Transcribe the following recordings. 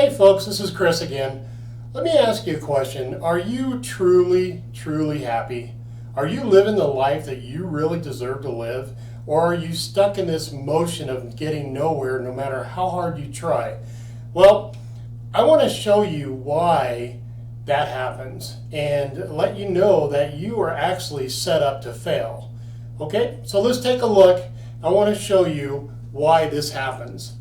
Hey folks, this is Chris again. Let me ask you a question. Are you truly, truly happy? Are you living the life that you really deserve to live? Or are you stuck in this motion of getting nowhere no matter how hard you try? Well, I want to show you why that happens and let you know that you are actually set up to fail. Okay, so let's take a look. I want to show you why this happens.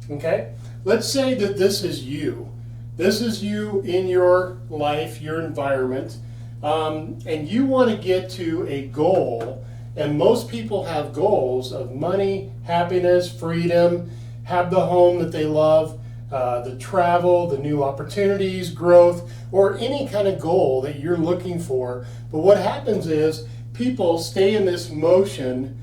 Okay, let's say that this is you. This is you in your life, your environment, and you want to get to a goal. And most people have goals of money, happiness, freedom, have the home that they love, the travel, the new opportunities, growth, or any kind of goal that you're looking for. But what happens is people stay in this motion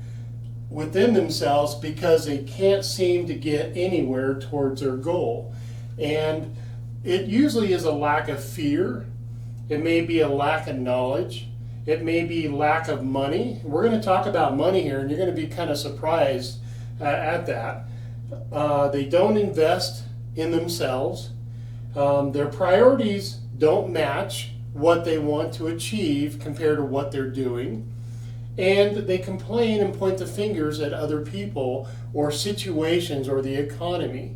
within themselves because they can't seem to get anywhere towards their goal. And it usually is a lack of fear. It may be a lack of knowledge. It may be lack of money. We're going to talk about money here, and you're going to be kind of surprised at that. They don't invest in themselves. Their priorities don't match what they want to achieve compared to what they're doing. And they complain and point the fingers at other people or situations or the economy.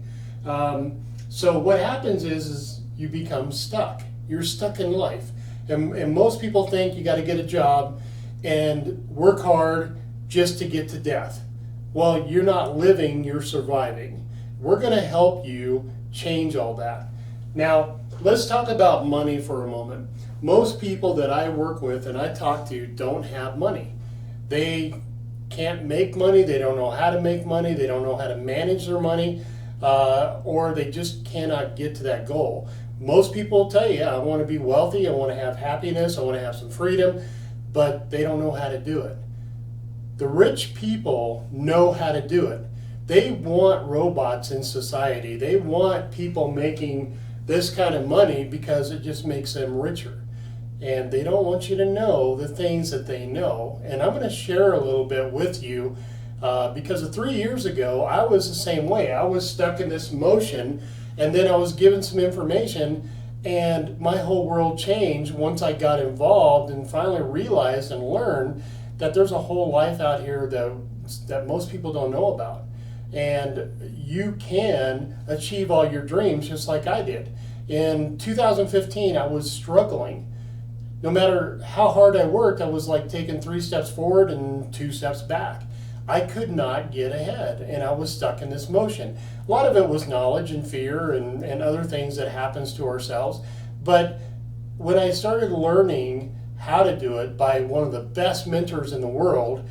So what happens is you become stuck. You're stuck in life. And most people think you got to get a job and work hard just to get to death. Well, you're not living, you're surviving. We're going to help you change all that. Now, let's talk about money for a moment. Most people that I work with and I talk to don't have money. They can't make money, they don't know how to make money, they don't know how to manage their money, or they just cannot get to that goal. Most people tell you, I want to be wealthy, I want to have happiness, I want to have some freedom, but they don't know how to do it. The rich people know how to do it. They want robots in society. They want people making this kind of money because it just makes them richer. And they don't want you to know the things that they know. And I'm going to share a little bit with you because 3 years ago, I was the same way. I was stuck in this motion, and then I was given some information, and my whole world changed once I got involved and finally realized and learned that there's a whole life out here that most people don't know about. And you can achieve all your dreams just like I did. In 2015, I was struggling. No matter how hard I worked, I was like taking 3 steps forward and 2 steps back. I could not get ahead, and I was stuck in this motion. A lot of it was knowledge and fear and other things that happens to ourselves. But when I started learning how to do it by one of the best mentors in the world,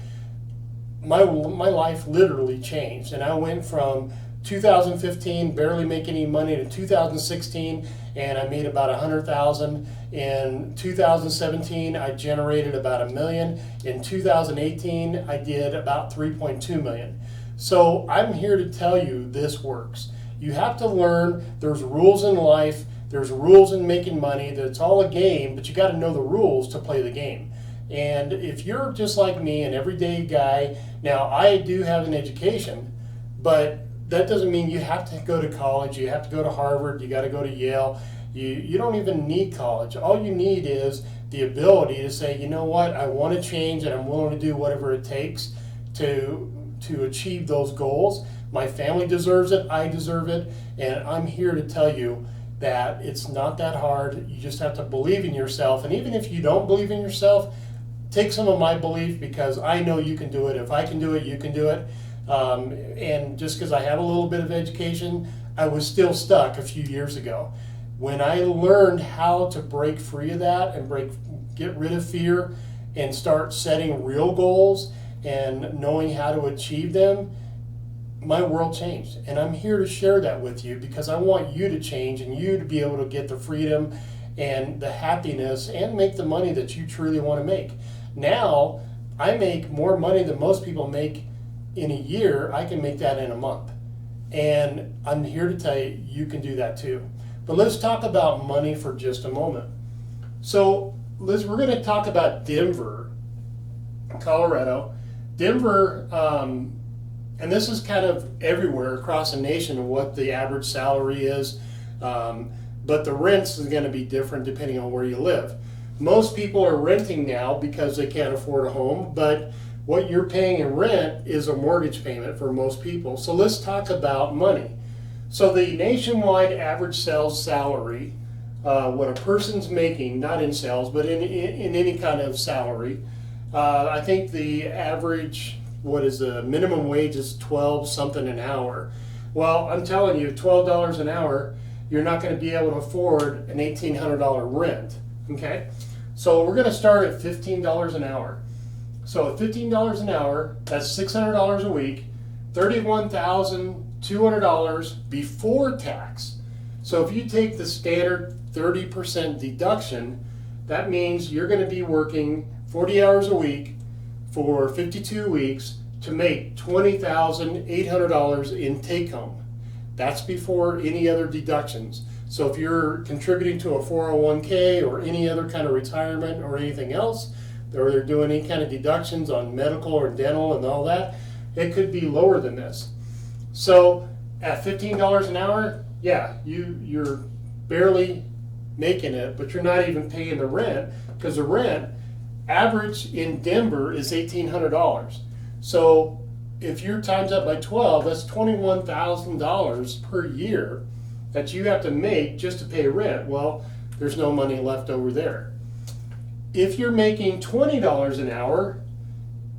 my life literally changed. And I went from 2015 barely making any money to 2016, and I made about 100,000. In 2017, I generated about $1 million. In 2018, I did about 3.2 million. So I'm here to tell you this works. You have to learn there's rules in life, there's rules in making money, that it's all a game, but you got to know the rules to play the game. And if you're just like me, an everyday guy, now I do have an education, but that doesn't mean you have to go to college, you have to go to Harvard, you got to go to Yale. You don't even need college. All you need is the ability to say, you know what, I want to change and I'm willing to do whatever it takes to achieve those goals. My family deserves it, I deserve it, and I'm here to tell you that it's not that hard. You just have to believe in yourself. And even if you don't believe in yourself, take some of my belief, because I know you can do it. If I can do it, you can do it. And just because I have a little bit of education, I was still stuck a few years ago. When I learned how to break free of that and get rid of fear and start setting real goals and knowing how to achieve them, my world changed. And I'm here to share that with you because I want you to change and you to be able to get the freedom and the happiness and make the money that you truly want to make. Now, I make more money than most people make in a year. I can make that in a month. And I'm here to tell you, you can do that too. But let's talk about money for just a moment. So we're going to talk about Denver, Colorado. Denver, and this is kind of everywhere across the nation, what the average salary is. But the rents is going to be different depending on where you live. Most people are renting now because they can't afford a home, but what you're paying in rent is a mortgage payment for most people. So let's talk about money. So the nationwide average sales salary, what a person's making, not in sales, but in any kind of salary, I think the average, what is the minimum wage is 12 something an hour. Well, I'm telling you, $12 an hour, you're not going to be able to afford an $1,800 rent, okay? So we're going to start at $15 an hour. So at $15 an hour, that's $600 a week, $31,200 before tax. So if you take the standard 30% deduction, that means you're going to be working 40 hours a week for 52 weeks to make $20,800 in take home. That's before any other deductions. So if you're contributing to a 401k or any other kind of retirement or anything else, or they're doing any kind of deductions on medical or dental and all that, it could be lower than this. So at $15 an hour, yeah, you're barely making it, but you're not even paying the rent, because the rent average in Denver is $1,800. So if you're times up by 12, that's $21,000 per year that you have to make just to pay rent. Well, there's no money left over there. If you're making $20 an hour,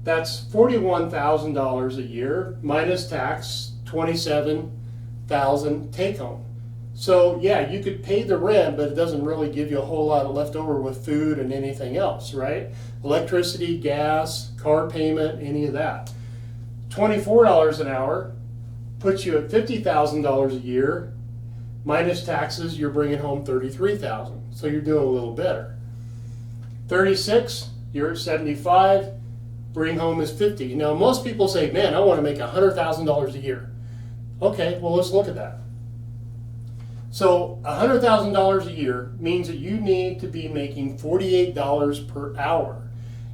that's $41,000 a year minus tax, $27,000 take home. So yeah, you could pay the rent, but it doesn't really give you a whole lot of left over with food and anything else, right? Electricity, gas, car payment, any of that. $24 an hour puts you at $50,000 a year. Minus taxes, you're bringing home $33,000. So you're doing a little better. 36, you're at 75. Bring home is 50. Now most people say, man, I want to make $100,000 a year. Okay, well let's look at that. So $100,000 a year means that you need to be making $48 per hour.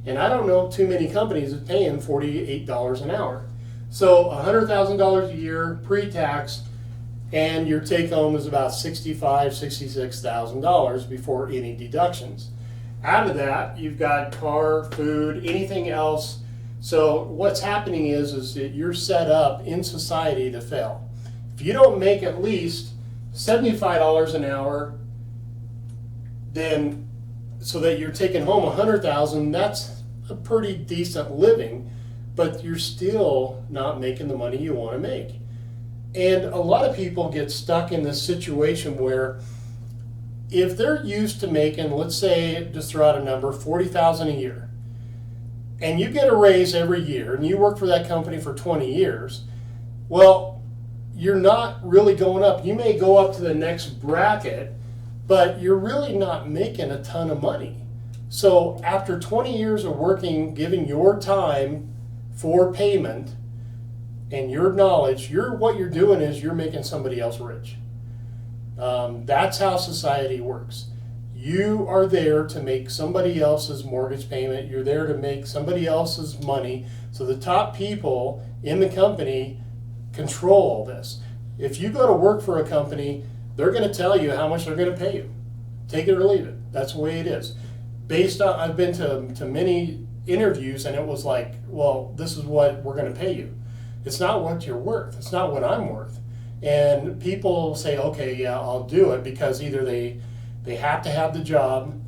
And I don't know too many companies that paying $48 an hour. So $100,000 a year pre-tax, and your take home is about $65,000, $66,000 before any deductions. Out of that, you've got car, food, anything else. So what's happening is that you're set up in society to fail. If you don't make at least $75 an hour, then so that you're taking home $100,000, that's a pretty decent living, but you're still not making the money you want to make. And a lot of people get stuck in this situation where if they're used to making, let's say, just throw out a number, $40,000 a year, and you get a raise every year, and you work for that company for 20 years, well, you're not really going up. You may go up to the next bracket, but you're really not making a ton of money. So after 20 years of working, giving your time for payment and your knowledge, what you're doing is you're making somebody else rich. That's how society works. You are there to make somebody else's mortgage payment. You're there to make somebody else's money. So the top people in the company control all this. If you go to work for a company, they're going to tell you how much they're going to pay you. Take it or leave it. That's the way it is. Based on, I've been to many interviews, and it was like, well, this is what we're going to pay you. It's not what you're worth. It's not what I'm worth. And people say, okay, yeah, I'll do it, because either they have to have the job,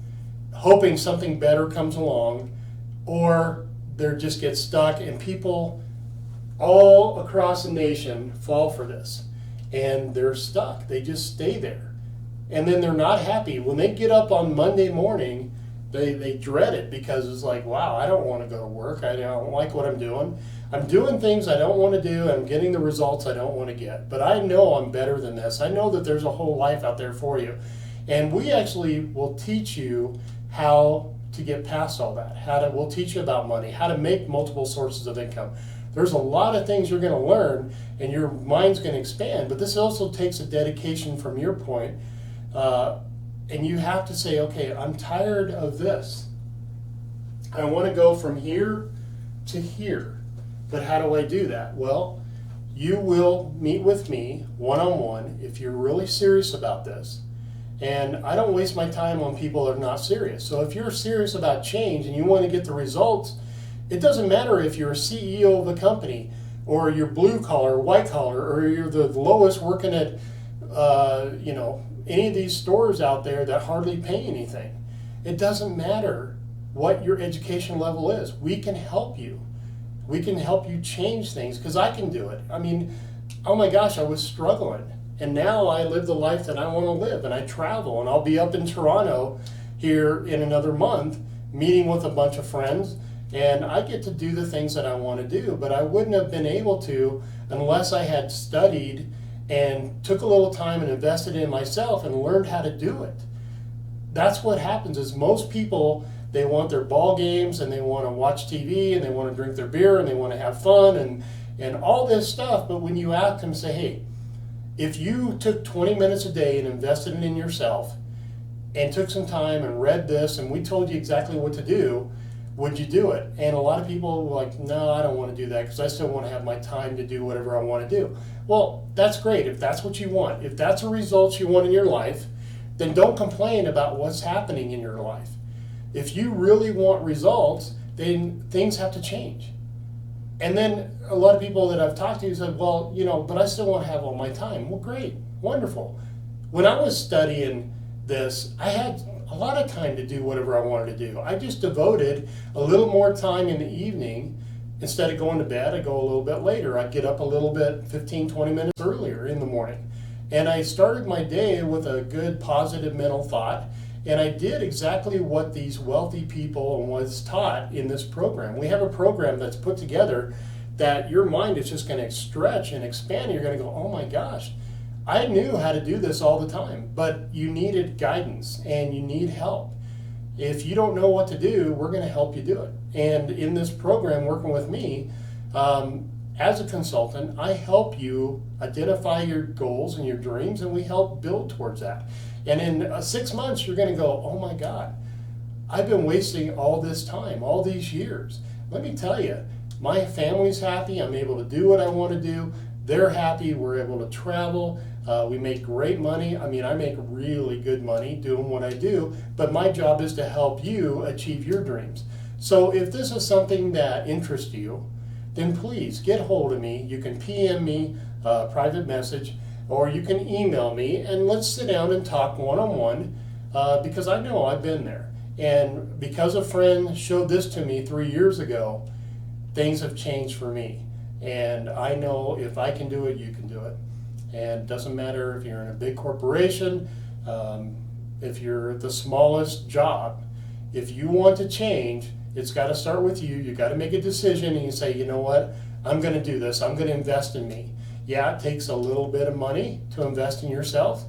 hoping something better comes along, or they just get stuck. And people all across the nation fall for this, and they're stuck. They just stay there, and then they're not happy when they get up on Monday morning. They dread it, because it's like, wow, I don't want to go to work. I don't like what I'm doing. I'm doing things I don't want to do. I'm getting the results I don't want to get, but I know I'm better than this. I know that there's a whole life out there for you, and we actually will teach you how to get past all that. We'll teach you about money, how to make multiple sources of income. There's a lot of things you're going to learn, and your mind's going to expand, but this also takes a dedication from your point, and you have to say, okay, I'm tired of this. I want to go from here to here, but how do I do that? Well, you will meet with me one-on-one if you're really serious about this. And I don't waste my time on people that are not serious. So if you're serious about change and you want to get the results, it doesn't matter if you're a CEO of a company or you're blue collar, white collar, or you're the lowest working at any of these stores out there that hardly pay anything. It doesn't matter what your education level is. We can help you. We can help you change things because I can do it. I mean, oh my gosh, I was struggling. And now I live the life that I want to live, and I travel, and I'll be up in Toronto here in another month meeting with a bunch of friends, and I get to do the things that I want to do, but I wouldn't have been able to unless I had studied and took a little time and invested in myself and learned how to do it. That's what happens is most people, they want their ball games and they want to watch TV and they want to drink their beer and they want to have fun and all this stuff, but when you ask them, say, hey, if you took 20 minutes a day and invested in yourself and took some time and read this and we told you exactly what to do, would you do it? And a lot of people were like, no, I don't want to do that because I still want to have my time to do whatever I want to do. Well, that's great if that's what you want. If that's the results you want in your life, then don't complain about what's happening in your life. If you really want results, then things have to change. And then a lot of people that I've talked to said, well, but I still want to have all my time. Well, great, wonderful. When I was studying this, I had a lot of time to do whatever I wanted to do. I just devoted a little more time in the evening. Instead of going to bed, I go a little bit later. I'd get up a little bit, 15, 20 minutes earlier in the morning. And I started my day with a good positive mental thought. And I did exactly what these wealthy people was taught in this program. We have a program that's put together that your mind is just going to stretch and expand. You're going to go, oh my gosh, I knew how to do this all the time, but you needed guidance and you need help. If you don't know what to do, we're going to help you do it. And in this program, working with me, as a consultant, I help you identify your goals and your dreams, and we help build towards that. And in 6 months, you're going to go, oh my God, I've been wasting all this time, all these years. Let me tell you, my family's happy. I'm able to do what I want to do. They're happy. We're able to travel. We make great money. I mean, I make really good money doing what I do, but my job is to help you achieve your dreams. So if this is something that interests you, then please get hold of me. You can PM me, private message, or you can email me, and let's sit down and talk one-on-one because I know I've been there. And because a friend showed this to me 3 years ago, things have changed for me. And I know if I can do it, you can do it. And it doesn't matter if you're in a big corporation, if you're the smallest job, if you want to change, it's got to start with you. You got to make a decision and you say, you know what, I'm going to do this. I'm going to invest in me. Yeah, it takes a little bit of money to invest in yourself,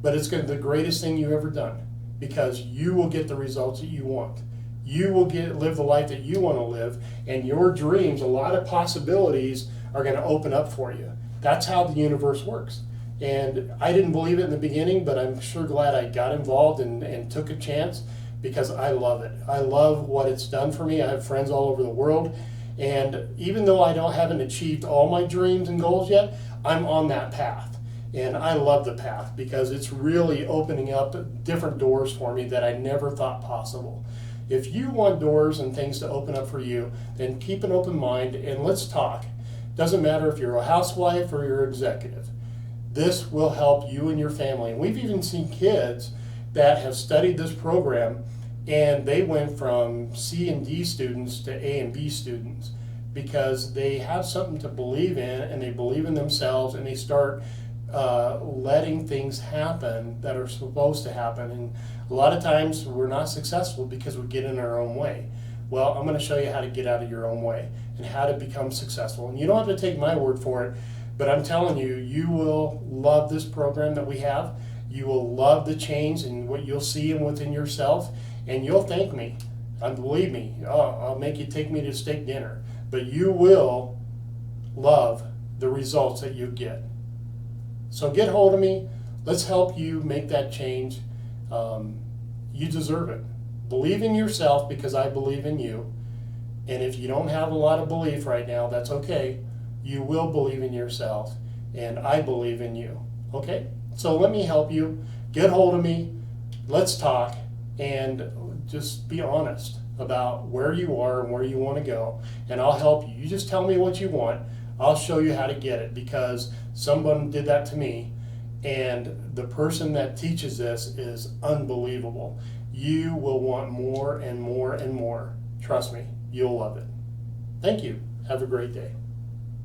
but it's going to be the greatest thing you've ever done because you will get the results that you want. You will live the life that you want to live, and your dreams, a lot of possibilities are going to open up for you. That's how the universe works. And I didn't believe it in the beginning, but I'm sure glad I got involved and took a chance because I love it. I love what it's done for me. I have friends all over the world. And even though I haven't achieved all my dreams and goals yet, I'm on that path. And I love the path because it's really opening up different doors for me that I never thought possible. If you want doors and things to open up for you, then keep an open mind and let's talk. Doesn't matter if you're a housewife or you're executive. This will help you and your family. And we've even seen kids that have studied this program and they went from C and D students to A and B students because they have something to believe in and they believe in themselves and they start letting things happen that are supposed to happen. And a lot of times we're not successful because we get in our own way. Well, I'm going to show you how to get out of your own way and how to become successful. And you don't have to take my word for it, but I'm telling you, you will love this program that we have. You will love the change and what you'll see within yourself, and you'll thank me. And believe me, I'll make you take me to steak dinner. But you will love the results that you get. So get hold of me. Let's help you make that change. You deserve it. Believe in yourself because I believe in you. And if you don't have a lot of belief right now, that's okay. you will believe in yourself, and I believe in you. Okay? So let me help you. Get hold of me. Let's talk and just be honest about where you are and where you want to go, and I'll help you. You just tell me what you want. I'll show you how to get it, because someone did that to me, and the person that teaches this is unbelievable. You will want more and more and more. Trust me, you'll love it. Thank you. Have a great day.